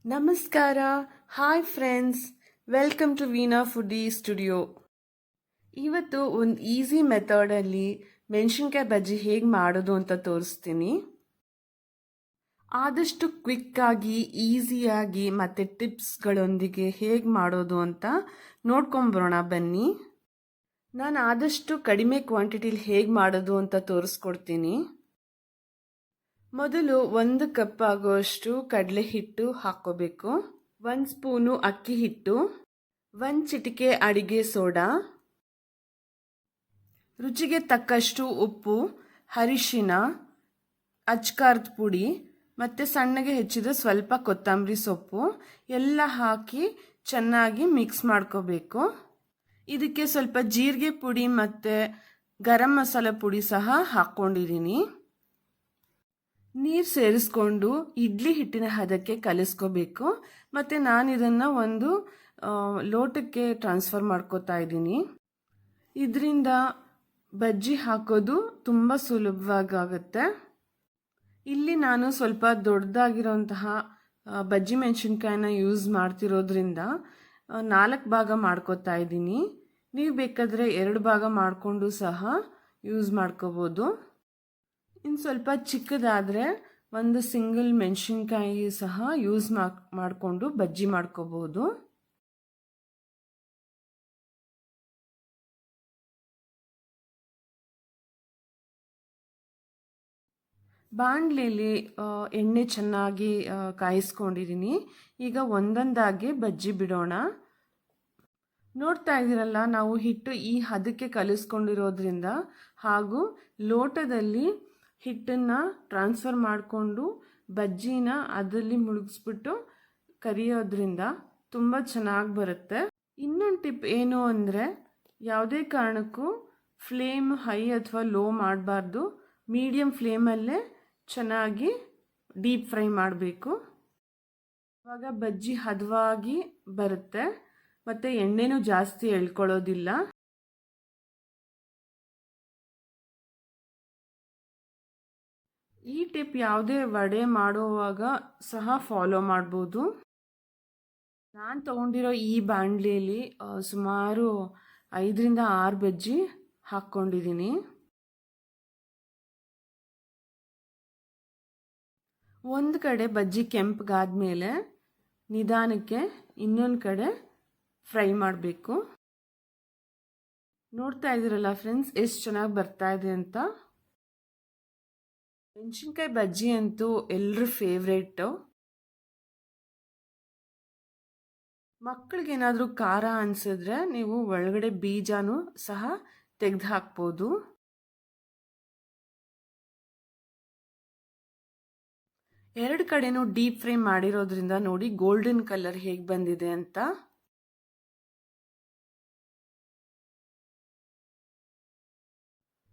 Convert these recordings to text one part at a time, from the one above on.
ನಮಸ್ಕಾರ. Hi friends, welcome to Veena foodie studio. ಇವತ್ತು ಒಂದು ಈಸಿ ಮೆಥಡಲ್ಲಿ ಮೆಣಸಿನ್ಕಾಯಿ ಬಜ್ಜಿ ಹೇಗೆ ಮಾಡೋದು ಅಂತ ತೋರಿಸ್ತೀನಿ. ಆದಷ್ಟು ಕ್ವಿಕ್ಕಾಗಿ, ಈಸಿಯಾಗಿ ಮತ್ತು ಟಿಪ್ಸ್ಗಳೊಂದಿಗೆ ಹೇಗೆ ಮಾಡೋದು ಅಂತ ನೋಡ್ಕೊಂಬರೋಣ ಬನ್ನಿ. ನಾನು ಆದಷ್ಟು ಕಡಿಮೆ ಕ್ವಾಂಟಿಟಿಲಿ ಹೇಗೆ ಮಾಡೋದು ಅಂತ ತೋರಿಸ್ಕೊಡ್ತೀನಿ. ಮೊದಲು 1 ಕಪ್ ಆಗುವಷ್ಟು ಕಡಲೆ ಹಿಟ್ಟು ಹಾಕ್ಕೋಬೇಕು. 1 ಸ್ಪೂನು ಅಕ್ಕಿ ಹಿಟ್ಟು, 1 ಚಿಟಿಕೆ ಅಡಿಗೆ ಸೋಡಾ, ರುಚಿಗೆ ತಕ್ಕಷ್ಟು ಉಪ್ಪು, ಅರಿಶಿನ, ಅಚ್ಕಾರದ ಪುಡಿ ಮತ್ತು ಸಣ್ಣಗೆ ಹೆಚ್ಚಿದ ಸ್ವಲ್ಪ ಕೊತ್ತಂಬರಿ ಸೊಪ್ಪು ಎಲ್ಲ ಹಾಕಿ ಚೆನ್ನಾಗಿ ಮಿಕ್ಸ್ ಮಾಡ್ಕೋಬೇಕು. ಇದಕ್ಕೆ ಸ್ವಲ್ಪ ಜೀರಿಗೆ ಪುಡಿ ಮತ್ತು ಗರಂ ಮಸಾಲೆ ಪುಡಿ ಸಹ ಹಾಕ್ಕೊಂಡಿದ್ದೀನಿ. ನೀರು ಸೇರಿಸ್ಕೊಂಡು ಇಡ್ಲಿ ಹಿಟ್ಟಿನ ಹದಕ್ಕೆ ಕಲಿಸ್ಕೋಬೇಕು. ಮತ್ತು ನಾನು ಇದನ್ನು ಒಂದು ಲೋಟಕ್ಕೆ ಟ್ರಾನ್ಸ್ಫರ್ ಮಾಡ್ಕೋತಾ ಇದ್ದೀನಿ. ಇದರಿಂದ ಬಜ್ಜಿ ಹಾಕೋದು ತುಂಬ ಸುಲಭವಾಗುತ್ತೆ. ಇಲ್ಲಿ ನಾನು ಸ್ವಲ್ಪ ದೊಡ್ಡದಾಗಿರೋಂತಹ ಬಜ್ಜಿ ಮೆಣಸಿನ್ಕಾಯಿನ ಯೂಸ್ ಮಾಡ್ತಿರೋದ್ರಿಂದ 4 ಭಾಗ ಮಾಡ್ಕೋತಾ ಇದ್ದೀನಿ. ನೀವು ಬೇಕಾದರೆ 2 ಭಾಗ ಮಾಡಿಕೊಂಡು ಸಹ ಯೂಸ್ ಮಾಡ್ಕೋಬೋದು. ಇನ್ನು ಸ್ವಲ್ಪ ಚಿಕ್ಕದಾದರೆ ಒಂದು ಸಿಂಗಲ್ ಮೆಣಸಿನ್ಕಾಯಿ ಸಹ ಯೂಸ್ ಮಾಡಿಕೊಂಡು ಬಜ್ಜಿ ಮಾಡ್ಕೋಬೋದು. ಬಾಣಲೆಯಲ್ಲಿ ಎಣ್ಣೆ ಚೆನ್ನಾಗಿ ಕಾಯಿಸ್ಕೊಂಡಿದ್ದೀನಿ. ಈಗ ಒಂದೊಂದಾಗಿ ಬಜ್ಜಿ ಬಿಡೋಣ. ನೋಡ್ತಾ ಇದ್ದೀರಲ್ಲ, ನಾವು ಹಿಟ್ಟು ಈ ಹದಕ್ಕೆ ಕಲಿಸ್ಕೊಂಡಿರೋದ್ರಿಂದ ಹಾಗೂ ಲೋಟದಲ್ಲಿ ಹಿಟ್ಟನ್ನು ಟ್ರಾನ್ಸ್ಫರ್ ಮಾಡಿಕೊಂಡು ಬಜ್ಜಿನ ಅದರಲ್ಲಿ ಮುಳುಗಿಸ್ಬಿಟ್ಟು ಕರಿಯೋದ್ರಿಂದ ತುಂಬ ಚೆನ್ನಾಗಿ ಬರುತ್ತೆ. ಇನ್ನೊಂದು ಟಿಪ್ ಏನು ಅಂದರೆ, ಯಾವುದೇ ಕಾರಣಕ್ಕೂ ಫ್ಲೇಮ್ ಹೈ ಅಥವಾ ಲೋ ಮಾಡಬಾರ್ದು. ಮೀಡಿಯಮ್ ಫ್ಲೇಮಲ್ಲೇ ಚೆನ್ನಾಗಿ ಡೀಪ್ ಫ್ರೈ ಮಾಡಬೇಕು. ಆವಾಗ ಬಜ್ಜಿ ಹದವಾಗಿ ಬರುತ್ತೆ ಮತ್ತು ಎಣ್ಣೆನೂ ಜಾಸ್ತಿ ಎಳ್ಕೊಳ್ಳೋದಿಲ್ಲ. ಈ ಟಿಪ್ ಯಾವುದೇ ವಡೆ ಮಾಡುವಾಗ ಸಹ ಫಾಲೋ ಮಾಡ್ಬೋದು. ನಾನು ತೊಗೊಂಡಿರೋ ಈ ಬಾಣಲೆಯಲ್ಲಿ ಸುಮಾರು 5ರಿಂದ 6 ಬಜ್ಜಿ ಹಾಕ್ಕೊಂಡಿದ್ದೀನಿ. ಒಂದು ಕಡೆ ಬಜ್ಜಿ ಕೆಂಪಗಾದ್ಮೇಲೆ ನಿಧಾನಕ್ಕೆ ಇನ್ನೊಂದು ಕಡೆ ಫ್ರೈ ಮಾಡಬೇಕು. ನೋಡ್ತಾ ಇದ್ದೀರಲ್ಲ ಫ್ರೆಂಡ್ಸ್, ಎಷ್ಟು ಚೆನ್ನಾಗಿ ಬರ್ತಾ ಇದೆ ಅಂತ. ಮೆಣಸಿನ್ಕಾಯಿ ಬಜ್ಜಿ ಅಂತೂ ಎಲ್ಲರ ಫೇವ್ರೇಟು. ಮಕ್ಕಳಿಗೇನಾದರೂ ಖಾರ ಅನಿಸಿದ್ರೆ ನೀವು ಒಳಗಡೆ ಬೀಜನೂ ಸಹ ತೆಗೆದು ಹಾಕ್ಬೋದು. ಎರಡು ಕಡೆನೂ ಡೀಪ್ ಫ್ರೈ ಮಾಡಿರೋದ್ರಿಂದ ನೋಡಿ ಗೋಲ್ಡನ್ ಕಲರ್ ಹೇಗೆ ಬಂದಿದೆ ಅಂತ.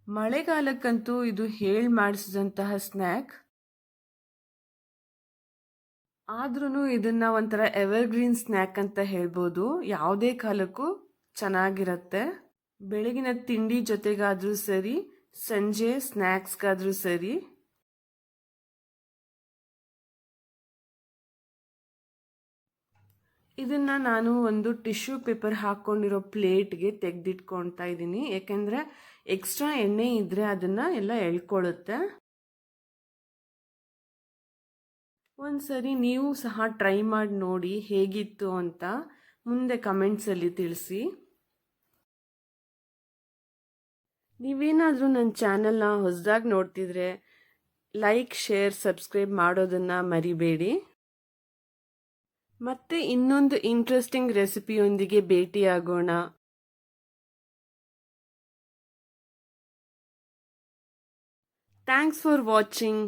ಮಳೆಗಾಲಕ್ಕಂತೂ ಇದು ಹೇಳಿ ಮಾಡಿಸಿದಂತಹ ಸ್ನ್ಯಾಕ್. ಆದ್ರೂ ಇದನ್ನ ಒಂಥರ ಎವರ್ಗ್ರೀನ್ ಸ್ನ್ಯಾಕ್ ಅಂತ ಹೇಳ್ಬೋದು. ಯಾವುದೇ ಕಾಲಕ್ಕೂ ಚೆನ್ನಾಗಿರುತ್ತೆ. ಬೆಳಗಿನ ತಿಂಡಿ ಜೊತೆಗಾದ್ರೂ ಸರಿ, ಸಂಜೆ ಸ್ನ್ಯಾಕ್ಸ್ಗಾದ್ರೂ ಸರಿ. ಇದನ್ನು ನಾನು ಒಂದು ಟಿಶ್ಯೂ ಪೇಪರ್ ಹಾಕ್ಕೊಂಡಿರೋ ಪ್ಲೇಟ್ಗೆ ತೆಗೆದಿಟ್ಕೊಳ್ತಾ ಇದ್ದೀನಿ. ಯಾಕೆಂದರೆ ಎಕ್ಸ್ಟ್ರಾ ಎಣ್ಣೆ ಇದ್ದರೆ ಅದನ್ನು ಎಲ್ಲ ಎಳ್ಕೊಳ್ಳುತ್ತೆ. ಒಂದ್ಸರಿ ನೀವು ಸಹ ಟ್ರೈ ಮಾಡಿ ನೋಡಿ ಹೇಗಿತ್ತು ಅಂತ ಮುಂದೆ ಕಮೆಂಟ್ಸಲ್ಲಿ ತಿಳಿಸಿ. ನೀವೇನಾದರೂ ನನ್ನ ಚಾನಲ್ನ ಹೊಸದಾಗಿ ನೋಡ್ತಿದ್ರೆ ಲೈಕ್, ಶೇರ್, ಸಬ್ಸ್ಕ್ರೈಬ್ ಮಾಡೋದನ್ನು ಮರಿಬೇಡಿ. ಮತ್ತೆ ಇನ್ನೊಂದು ಇಂಟ್ರೆಸ್ಟಿಂಗ್ ರೆಸಿಪಿಯೊಂದಿಗೆ ಭೇಟಿಯಾಗೋಣ. Thanks for watching.